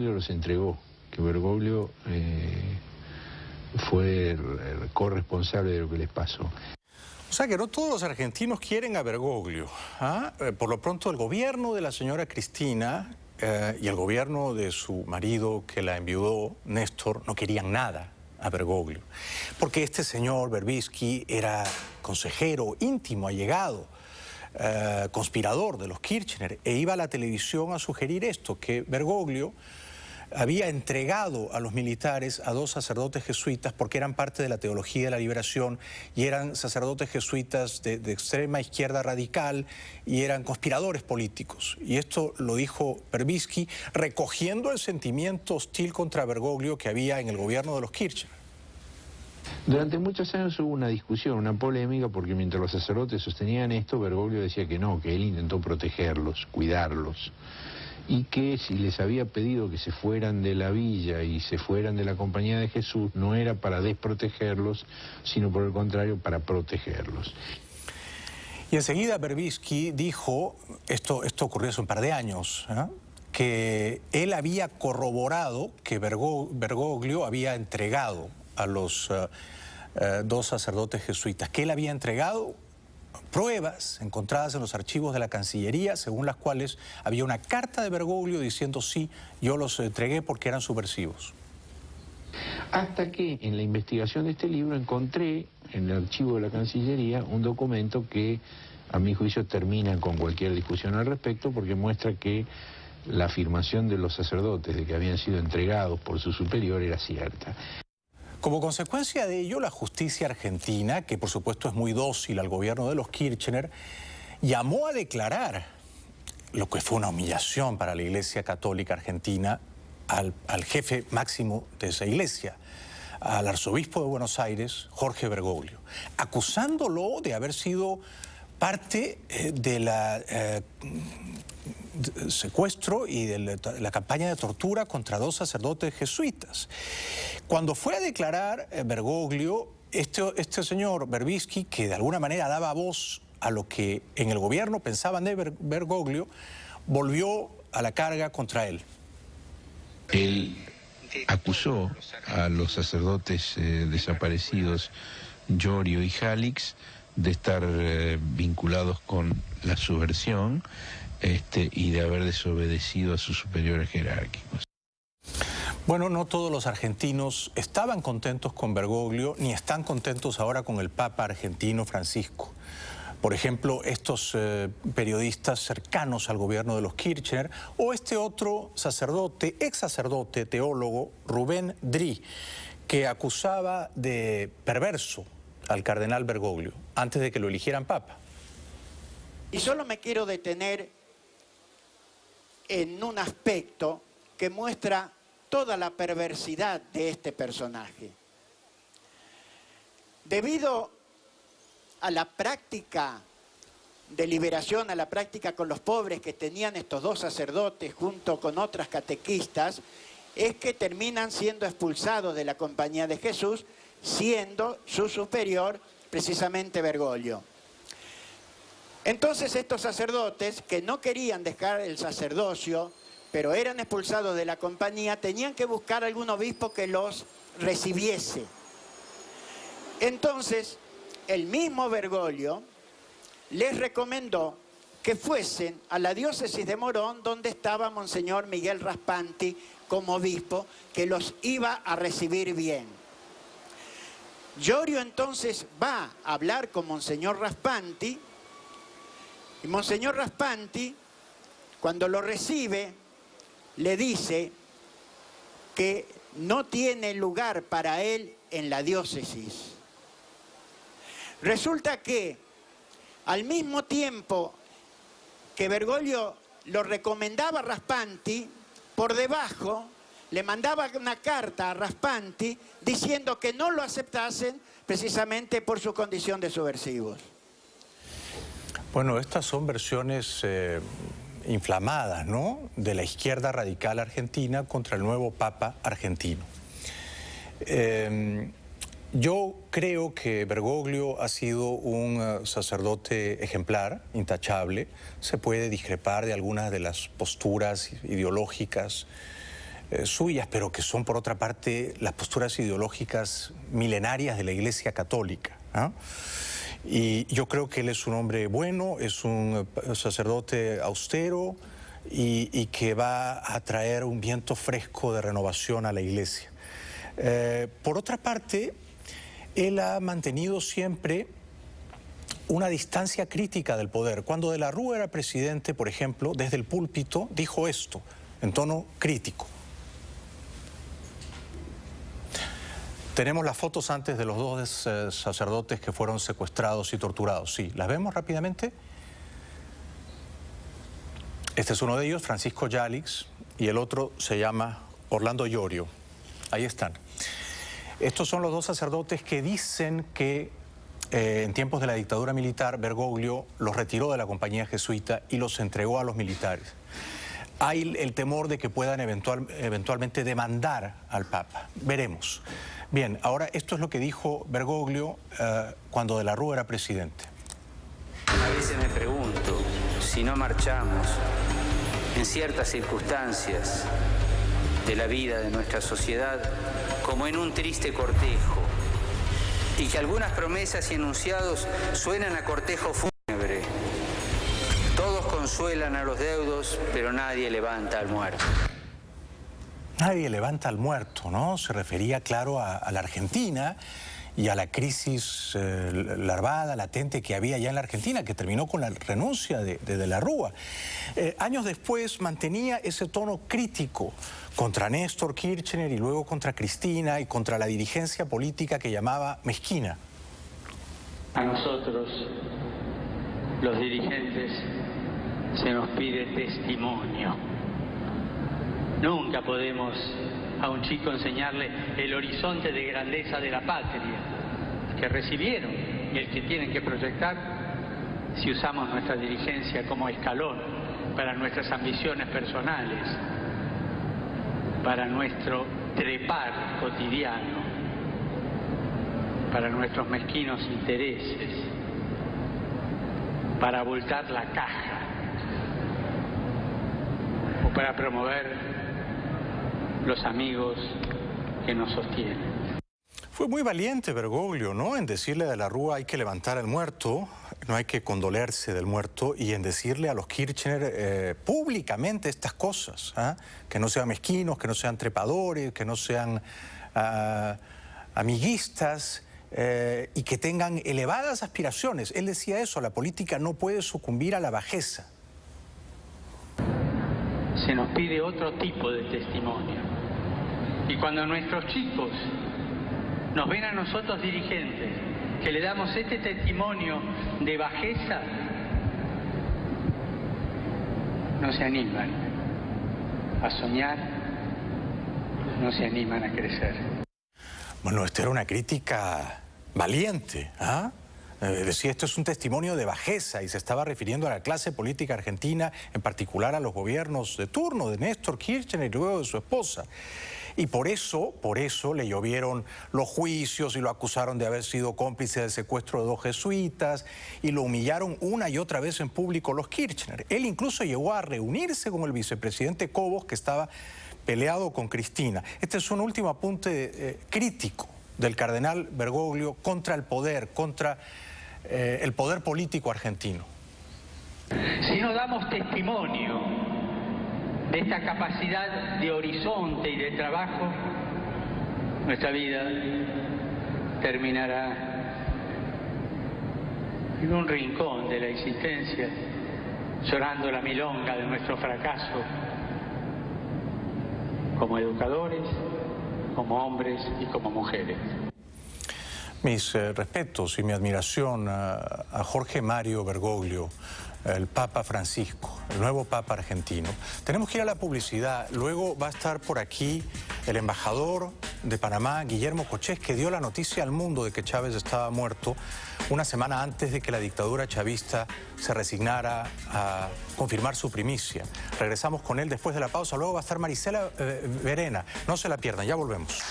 los entregó, que Bergoglio fue el corresponsable de lo que les pasó. O sea que no todos los argentinos quieren a Bergoglio. Por lo pronto el gobierno de la señora Cristina y el gobierno de su marido que la enviudó, Néstor, no querían nada a Bergoglio. Porque este señor Berbisky era consejero íntimo, allegado, conspirador de los Kirchner, e iba a la televisión a sugerir esto, que Bergoglio había entregado a los militares a 2 sacerdotes jesuitas porque eran parte de la teología de la liberación y eran sacerdotes jesuitas de extrema izquierda radical y eran conspiradores políticos. Y esto lo dijo Berbisky recogiendo el sentimiento hostil contra Bergoglio que había en el gobierno de los Kirchner. Durante muchos años hubo una discusión, una polémica, porque mientras los sacerdotes sostenían esto, Bergoglio decía que no, que él intentó protegerlos, cuidarlos, y que si les había pedido que se fueran de la villa y se fueran de la Compañía de Jesús, no era para desprotegerlos, sino por el contrario, para protegerlos. Y enseguida Berbisky dijo, esto ocurrió hace un par de años, que él había corroborado que Bergoglio había entregado a los 2 sacerdotes jesuitas, que él había entregado pruebas encontradas en los archivos de la Cancillería, según las cuales había una carta de Bergoglio diciendo sí, yo los entregué porque eran subversivos. Hasta que en la investigación de este libro encontré en el archivo de la Cancillería un documento que a mi juicio termina con cualquier discusión al respecto, porque muestra que la afirmación de los sacerdotes de que habían sido entregados por su superior era cierta. Como consecuencia de ello, la justicia argentina, que por supuesto es muy dócil al gobierno de los Kirchner, llamó a declarar, lo que fue una humillación para la Iglesia Católica Argentina, al jefe máximo de esa iglesia, al arzobispo de Buenos Aires, Jorge Bergoglio, acusándolo de haber sido parte de la secuestro y de la campaña de tortura contra 2 sacerdotes jesuitas. Cuando fue a declarar Bergoglio, este señor Berbisky, que de alguna manera daba voz a lo que en el gobierno pensaban de Bergoglio, volvió a la carga contra él. Él acusó a los sacerdotes desaparecidos Llorio y Jalix de estar vinculados con la subversión y de haber desobedecido a sus superiores jerárquicos. Bueno, no todos los argentinos estaban contentos con Bergoglio, ni están contentos ahora con el Papa argentino Francisco. Por ejemplo, estos periodistas cercanos al gobierno de los Kirchner, o este otro sacerdote, ex sacerdote, teólogo, Rubén Dri, que acusaba de perverso al cardenal Bergoglio antes de que lo eligieran Papa. Y solo me quiero detener en un aspecto que muestra toda la perversidad de este personaje. Debido a la práctica de liberación, a la práctica con los pobres que tenían estos 2 sacerdotes junto con otras catequistas, es que terminan siendo expulsados de la Compañía de Jesús, siendo su superior precisamente Bergoglio. Entonces estos sacerdotes, que no querían dejar el sacerdocio, pero eran expulsados de la compañía, tenían que buscar algún obispo que los recibiese. Entonces, el mismo Bergoglio les recomendó que fuesen a la diócesis de Morón, donde estaba Monseñor Miguel Raspanti como obispo, que los iba a recibir bien. Llorio entonces va a hablar con Monseñor Raspanti, y Monseñor Raspanti, cuando lo recibe, le dice que no tiene lugar para él en la diócesis. Resulta que al mismo tiempo que Bergoglio lo recomendaba a Raspanti, por debajo le mandaba una carta a Raspanti diciendo que no lo aceptasen precisamente por su condición de subversivos. Bueno, estas son versiones inflamadas, ¿no?, de la izquierda radical argentina contra el nuevo Papa argentino. Yo creo que Bergoglio ha sido un sacerdote ejemplar, intachable. Se puede discrepar de algunas de las posturas ideológicas suyas, pero que son por otra parte las posturas ideológicas milenarias de la Iglesia Católica, ¿ah? Y yo creo que él es un hombre bueno, es un sacerdote austero y que va a traer un viento fresco de renovación a la Iglesia. Por otra parte, él ha mantenido siempre una distancia crítica del poder. Cuando De la Rúa era presidente, por ejemplo, desde el púlpito dijo esto, en tono crítico. Tenemos las fotos antes de los dos sacerdotes que fueron secuestrados y torturados. Sí, ¿las vemos rápidamente? Este es uno de ellos, Francisco Yalix, y el otro se llama Orlando Iorio. Ahí están. Estos son los dos sacerdotes que dicen que en tiempos de la dictadura militar, Bergoglio los retiró de la compañía jesuita y los entregó a los militares. Hay el temor de que puedan eventualmente demandar al Papa. Veremos. Bien, ahora esto es lo que dijo Bergoglio cuando De la Rúa era presidente. A veces me pregunto si no marchamos en ciertas circunstancias de la vida de nuestra sociedad como en un triste cortejo y que algunas promesas y enunciados suenan a cortejo fúnebre. Todos consuelan a los deudos, pero nadie levanta al muerto. Nadie levanta al muerto, ¿no? Se refería, claro, a la Argentina y a la crisis larvada, latente que había ya en la Argentina, que terminó con la renuncia de la Rúa. Años después mantenía ese tono crítico contra Néstor Kirchner y luego contra Cristina y contra la dirigencia política que llamaba mezquina. A nosotros, los dirigentes, se nos pide testimonio. Nunca podemos a un chico enseñarle el horizonte de grandeza de la patria que recibieron y el que tienen que proyectar si usamos nuestra dirigencia como escalón para nuestras ambiciones personales, para nuestro trepar cotidiano, para nuestros mezquinos intereses, para abultar la caja o para promover los amigos que nos sostienen. Fue muy valiente Bergoglio, ¿no? En decirle a De la Rúa hay que levantar al muerto, no hay que condolerse del muerto, y en decirle a los Kirchner públicamente estas cosas, ¿eh? Que no sean mezquinos, que no sean trepadores, que no sean amiguistas y que tengan elevadas aspiraciones. Él decía eso, la política no puede sucumbir a la bajeza. Se nos pide otro tipo de testimonio. Y cuando nuestros chicos nos ven a nosotros dirigentes, que le damos este testimonio de bajeza, no se animan a soñar, no se animan a crecer. Bueno, esta era una crítica valiente, ¿ah? Decía, esto es un testimonio de bajeza y se estaba refiriendo a la clase política argentina, en particular a los gobiernos de turno de Néstor Kirchner y luego de su esposa. Y por eso le llovieron los juicios y lo acusaron de haber sido cómplice del secuestro de 2 jesuitas y lo humillaron una y otra vez en público los Kirchner. Él incluso llegó a reunirse con el vicepresidente Cobos, que estaba peleado con Cristina. Este es un último apunte crítico del cardenal Bergoglio contra el poder, contra el poder político argentino. Si no damos testimonio de esta capacidad de horizonte y de trabajo, nuestra vida terminará en un rincón de la existencia, llorando la milonga de nuestro fracaso como educadores, como hombres y como mujeres. Mis respetos y mi admiración a Jorge Mario Bergoglio, el Papa Francisco, el nuevo Papa argentino. Tenemos que ir a la publicidad. Luego va a estar por aquí el embajador de Panamá, Guillermo Cochés, que dio la noticia al mundo de que Chávez estaba muerto una semana antes de que la dictadura chavista se resignara a confirmar su primicia. Regresamos con él después de la pausa. Luego va a estar Marisela Verena. No se la pierdan, ya volvemos.